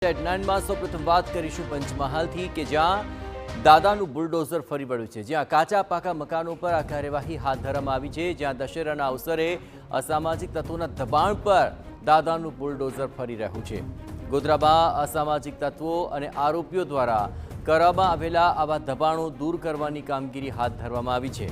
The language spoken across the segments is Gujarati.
हेडलाइનમાં સૌપ્રથમ વાત કરીશું પંચમહાલથી કે જ્યાં દાદાનું બુલડોઝર ફરી વળ્યું છે, જ્યાં કાચા પાકા મકાનો પર આ કાર્યવાહી હાથ ધરવામાં આવી છે, જ્યાં દશેરાના અવસરે અસામાજિક તત્વોના દબાણ પર દાદાનું બુલડોઝર ફરી રહ્યું છે। ગોધરામાં અસામાજિક તત્વો અને આરોપીઓ દ્વારા કરવામાં આવેલા આવા દબાણો દૂર કરવાની કામગીરી હાથ ધરવામાં આવી છે।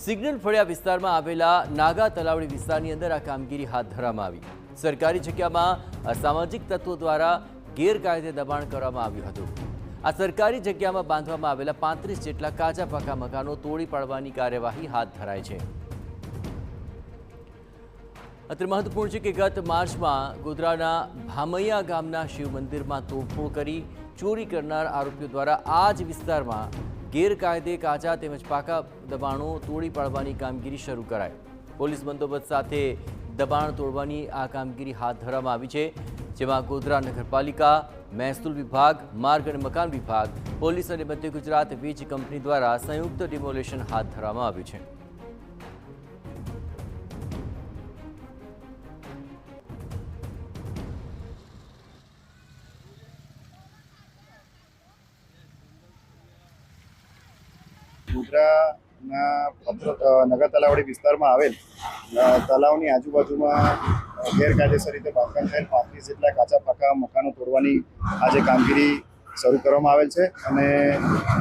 સિગ્નલ ફળિયા વિસ્તારમાં આવેલા નાગા તલાવડી વિસ્તારની અંદર આ કામગીરી હાથ ધરવામાં આવી। સરકારી જગ્યામાં અસામાજિક તત્વો દ્વારા ગેરકાયદે દબાણ કરવામાં આવ્યું હતું। આ સરકારી જગ્યામાં બાંધવામાં આવેલા 35 જેટલા કાચા પાકા મકાનો તોડી પાડવાની કાર્યવાહી હાથ ધરાઈ છે। અત્રે મહત્વપૂર્ણ છે કે ગત માર્ચમાં ગોધરાના ભામૈયા ગામના શિવ મંદિરમાં તોડફોડ કરી ચોરી કરનાર આરોપીઓ દ્વારા આ જ વિસ્તારમાં ગેરકાયદે કાચા તેમજ પાકા દબાણો તોડી પાડવાની કામગીરી શરૂ કરાઈ। પોલીસ બંદોબસ્ત સાથે દબાણ તોડવાની આ કામગીરી હાથ ધરવામાં આવી છે, જેમાં ગોધરા નગરપાલિકા, મહેસૂલ વિભાગ, માર્ગ અને મકાન વિભાગ, પોલીસ અને મધ્ય ગુજરાત વીજ કંપની દ્વારા સંયુક્ત ડિમોલેશન હાથ ધરવામાં આવ્યું છે। ગોધરાના નગર તલાવડી વિસ્તારમાં આવેલ તલાવની આજુબાજુમાં ગેરકાયદેસર રીતે બાંધકામ થયેલ 35 જેટલા કાચા પાકા મકાનો તોડવાની આજે કામગીરી શરૂ કરવામાં આવેલ છે અને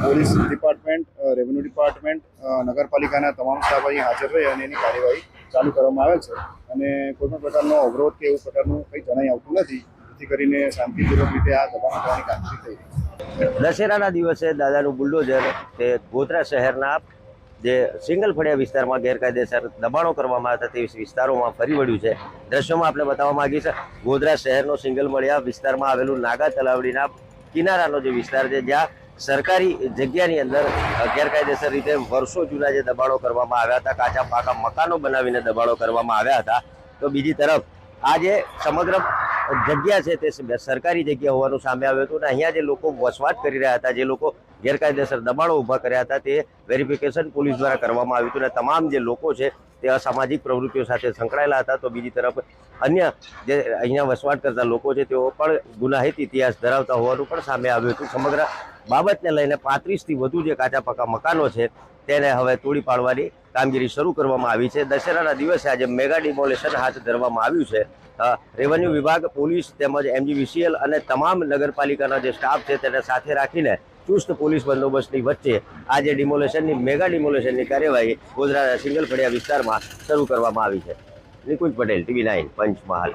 પોલીસ ડિપાર્ટમેન્ટ, રેવન્યુ ડિપાર્ટમેન્ટ, નગરપાલિકાના તમામ સ્ટાફ અહીં હાજર રહી અને એની કાર્યવાહી ચાલુ કરવામાં આવેલ છે અને કોઈપણ પ્રકારનો અવરોધ કે એવું પ્રકારનું કંઈ જણાઈ આવતું નથી, જેથી કરીને શાંતિપૂર્વક રીતે આ દબાણ કરવાની કામગીરી થઈ રહી છે। દશેરાના દિવસે દાદાનું બુલડોઝર તે ગોધરા શહેરના જે સિંગલ ફળિયા વિસ્તારમાં ગેરકાયદેસર દબાણો કરવામાં આવતા તે વિસ્તારોમાં ફરી વળ્યું છે। દ્રશ્યોમાં આપણે બતાવવા માંગીએ છીએ ગોધરા શહેરનો સિંગલ ફળિયા વિસ્તારમાં આવેલું નાગા તલાવડીના કિનારાનો જે વિસ્તાર છે, જ્યાં સરકારી જગ્યાની અંદર ગેરકાયદેસર રીતે વર્ષો જૂના જે દબાણો કરવામાં આવ્યા હતા, કાચા પાકા મકાનો બનાવીને દબાણો કરવામાં આવ્યા હતા, તો બીજી તરફ આ જે સમગ્ર જગ્યા છે તે સરકારી જગ્યા હોવાનું સામે આવ્યું હતું અને અહીંયા જે લોકો વસવાટ કરી રહ્યા હતા, જે લોકો ગેરકાયદેસર દબાણો ઊભા કર્યા હતા, તે વેરિફિકેશન પોલીસ દ્વારા કરવામાં આવ્યું હતું અને તમામ જે લોકો છે તે અસામાજિક પ્રવૃત્તિઓ સાથે સંકળાયેલા હતા। તો બીજી તરફ અન્ય જે અહીંયા વસવાટ કરતા લોકો છે તેઓ પણ ગુનાહિત ઇતિહાસ ધરાવતા હોવાનું પણ સામે આવ્યું હતું। સમગ્ર બાબતને લઈને 35થી વધુ જે કાચા પાકા મકાનો છે તેને હવે તોડી પાડવાની કામગીરી શરૂ કરવામાં આવી છે। દશેરાના દિવસે આજે મેગા ડિમોલેશન હાથ ધરવામાં આવ્યું છે। રેવન્યુ વિભાગ, પોલીસ તેમજ MGVCL અને તમામ નગરપાલિકાના જે સ્ટાફ છે તેને સાથે રાખીને ચુસ્ત પોલીસ બંદોબસ્તની વચ્ચે આજે ડિમોલેશનની મેગા ડિમોલેશનની કાર્યવાહી ગોધરા સિંગલ ફળિયા વિસ્તારમાં શરૂ કરવામાં આવી છે। નિકુંજ પટેલ, TV9 પંચમહાલ।